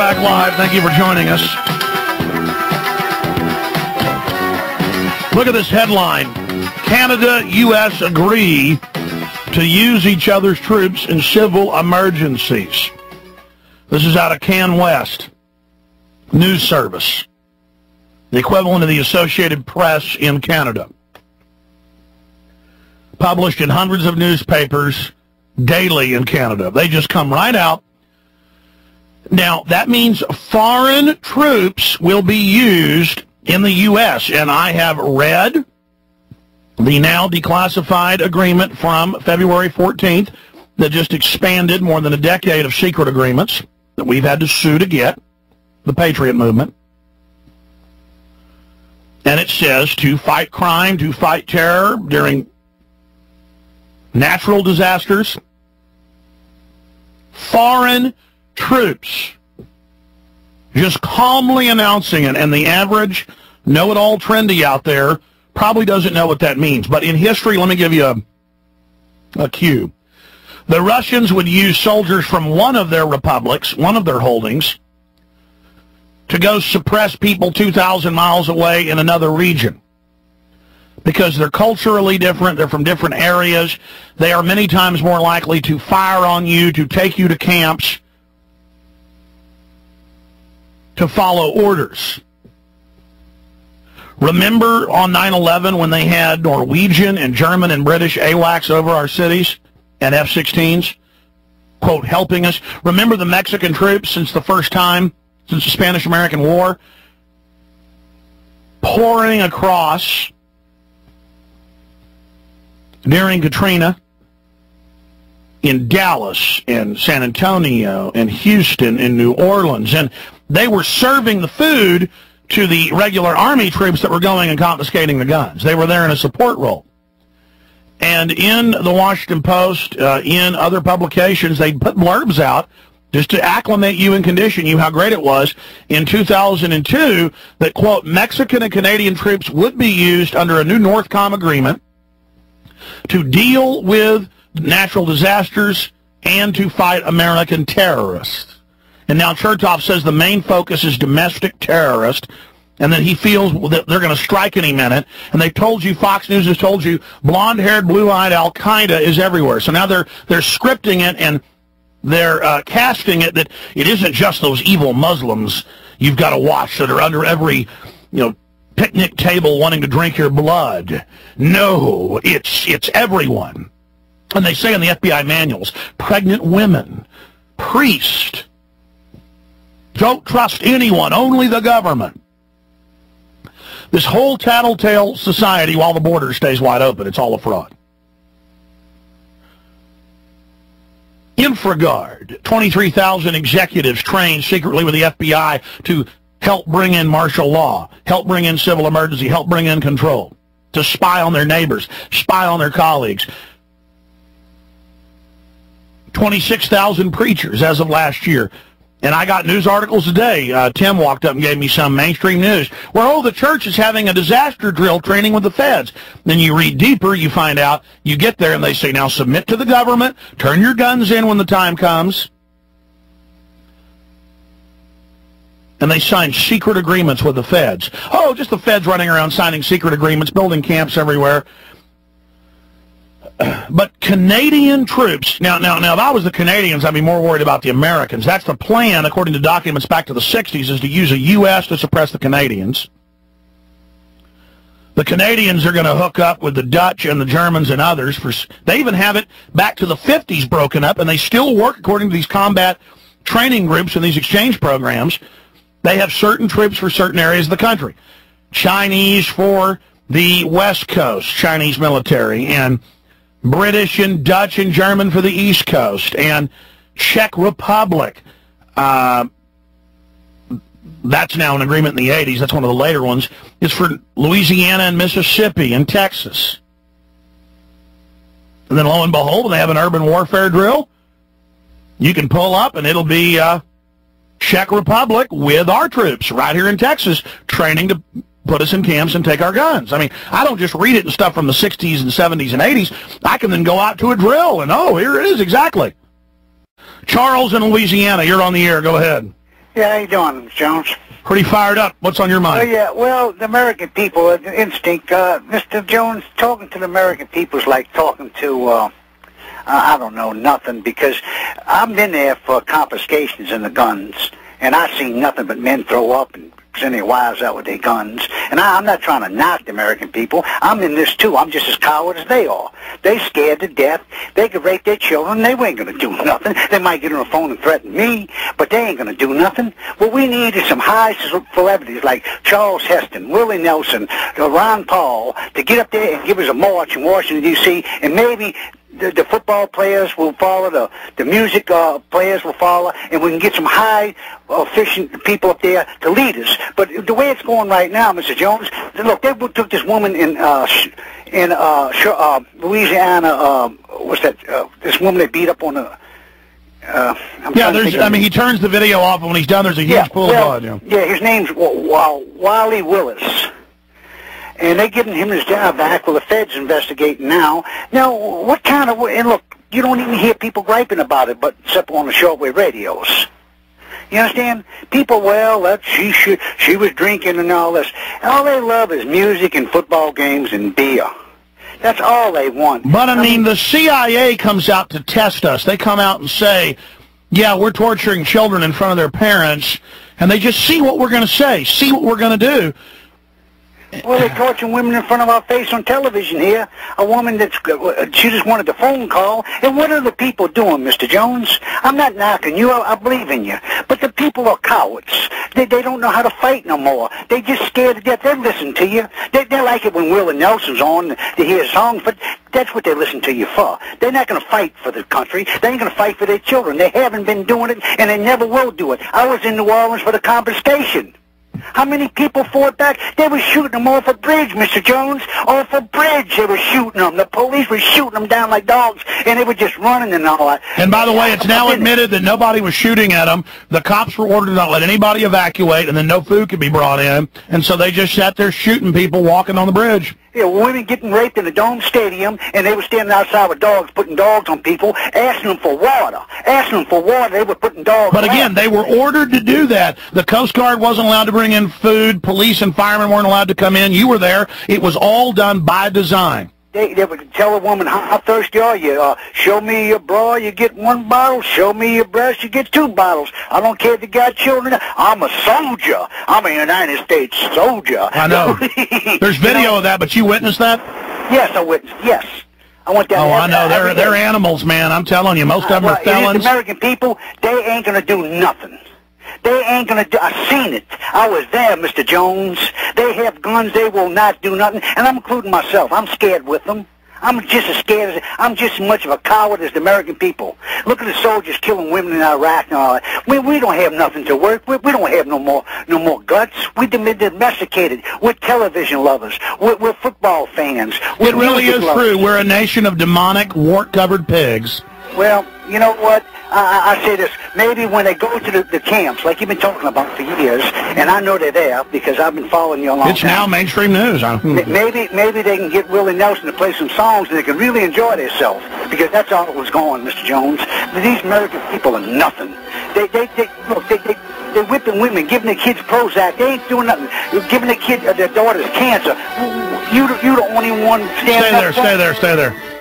back live. Thank you for joining us. Look at this headline. Canada, U.S. agree to use each other's troops in civil emergencies. This is out of Can West News Service, the equivalent of the Associated Press in Canada. Published in hundreds of newspapers daily in Canada. They just come right out. Now, that means foreign troops will be used in the U.S., and I have read the now declassified agreement from February 14th that just expanded more than a decade of secret agreements that we've had to sue to get, the Patriot movement. And it says to fight crime, to fight terror during natural disasters, foreign troops. Just calmly announcing it, and the average know-it-all trendy out there probably doesn't know what that means. But in history, let me give you a cue. The Russians would use soldiers from one of their republics, one of their holdings, to go suppress people 2,000 miles away in another region. Because they're culturally different, they're from different areas, they are many times more likely to fire on you, to take you to camps, to follow orders. Remember on 9/11 when they had Norwegian and German and British AWACS over our cities and F-16s, quote, helping us? Remember the Mexican troops since the Spanish-American War, pouring across during Katrina in Dallas and San Antonio and Houston and New Orleans, and they were serving the food to the regular Army troops that were going and confiscating the guns. They were there in a support role. And in the Washington Post, in other publications, they put blurbs out just to acclimate you and condition you how great it was in 2002 that, quote, Mexican and Canadian troops would be used under a new NORTHCOM agreement to deal with natural disasters and to fight American terrorists. And now Chertoff says the main focus is domestic terrorist, and that he feels that they're going to strike any minute. And they told you, Fox News has told you, blonde-haired, blue-eyed Al-Qaeda is everywhere. So now they're scripting it and they're casting it that it isn't just those evil Muslims you've got to watch that are under every, picnic table wanting to drink your blood. No, it's everyone. And they say in the FBI manuals, pregnant women, priests. Don't trust anyone, only the government. This whole tattletale society while the border stays wide open, it's all a fraud. InfraGard, 23,000 executives trained secretly with the FBI to help bring in martial law, help bring in civil emergency, help bring in control, to spy on their neighbors, spy on their colleagues. 26,000 preachers as of last year. And I got news articles today. Tim walked up and gave me some mainstream news where, the church is having a disaster drill training with the feds. Then you read deeper, you find out, you get there and they say, now submit to the government, turn your guns in when the time comes. And they sign secret agreements with the feds. Oh, just the feds running around signing secret agreements, building camps everywhere. But Canadian troops, now if I was the Canadians, I'd be more worried about the Americans. That's the plan, according to documents back to the 60s, is to use the U.S. to suppress the Canadians. The Canadians are going to hook up with the Dutch and the Germans and others. They even have it back to the 50s broken up, and they still work according to these combat training groups and these exchange programs. They have certain troops for certain areas of the country. Chinese for the West Coast, Chinese military, and British and Dutch and German for the East Coast, and Czech Republic. That's now an agreement in the 80s. That's one of the later ones. It's for Louisiana and Mississippi and Texas. And then lo and behold, when they have an urban warfare drill, you can pull up and it'll be Czech Republic with our troops right here in Texas training to put us in camps and take our guns. I mean, I don't just read it and stuff from the 60s and 70s and 80s. I can then go out to a drill and, here it is exactly. Charles in Louisiana, you're on the air. Go ahead. Yeah, how you doing, Jones? Pretty fired up. What's on your Oh, mind? yeah, well, the American people, instinct, Mr. Jones, talking to the American people is like talking to, I don't know, nothing, because I've been there for confiscations in the guns, and I've seen nothing but men throw up and send their wives out with their guns. And I'm not trying to knock the American people. I'm in this too. I'm just as coward as they are. They scared to death. They could rape their children. They ain't going to do nothing. They might get on the phone and threaten me, but they ain't going to do nothing. What we need is some high celebrities like Charles Heston, Willie Nelson, Ron Paul to get up there and give us a march in Washington, D.C., and maybe the football players will follow, the music players will follow, and we can get some high efficient people up there to lead us. But the way it's going right now, Mr. Jones, look, they took this woman in Louisiana, what's that, this woman they beat up on the... I mean, he turns the video off, and when he's done, there's a huge pool of blood. Yeah, his name's Wally Willis. And they're giving him his job back. Well, the Fed's investigating now. Now, what kind of... And look, you don't even hear people griping about it, but except on the shortwave radios. You understand? People, well, she was drinking and all this. All they love is music and football games and beer. That's all they want. But, I mean, the CIA comes out to test us. They come out and say, yeah, we're torturing children in front of their parents, and they just see what we're going to say, see what we're going to do. Well, they're torturing women in front of our face on television here. A woman she just wanted the phone call. And what are the people doing, Mr. Jones? I'm not knocking you. I believe in you. But the people are cowards. They don't know how to fight no more. They just scared to death. They listen to you. They like it when Willie Nelson's on to hear songs, but that's what they listen to you for. They're not going to fight for the country. They ain't going to fight for their children. They haven't been doing it, and they never will do it. I was in New Orleans for the confiscation. How many people fought back? They were shooting them off a bridge, Mr. Jones. Off a bridge, they were shooting them. The police were shooting them down like dogs, and they were just running and all that. And by the way, it's now admitted that nobody was shooting at them. The cops were ordered to not let anybody evacuate, and then no food could be brought in. And so they just sat there shooting people walking on the bridge. Yeah, women getting raped in the Dome Stadium, and they were standing outside with dogs, putting dogs on people, asking them for water. Asking them for water, they were putting dogs But again, they were ordered to do that. The Coast Guard wasn't allowed to bring in food. Police and firemen weren't allowed to come in. You were there. It was all done by design. They would tell a woman, how thirsty are you? Show me your bra, you get 1 bottle. Show me your breast, you get 2 bottles. I don't care if you got children. I'm a soldier. I'm a United States soldier. I know. There's video of that, but you witnessed that? Yes, I witnessed. Yes. I went down I know. They're animals, man. I'm telling you. Most of them are felons. The American people, they ain't going to do nothing. They ain't going to do... I've seen it. I was there, Mr. Jones. They have guns. They will not do nothing. And I'm including myself. I'm scared with them. I'm just as scared as... I'm just as much of a coward as the American people. Look at the soldiers killing women in Iraq and all that. We don't have nothing to work with. We don't have no more guts. We've been domesticated. We're television lovers. We're football fans. It really is true. We're a nation of demonic, wart-covered pigs. Well, you know what? I say this, maybe when they go to the camps, like you've been talking about for years, and I know they're there because I've been following you a long time. It's now mainstream news. Maybe they can get Willie Nelson to play some songs and they can really enjoy themselves, because that's all it was going, Mr. Jones. These American people are nothing. They're whipping women, giving their kids Prozac. They ain't doing nothing. Giving their daughters cancer. You the only one standing up. Stay there.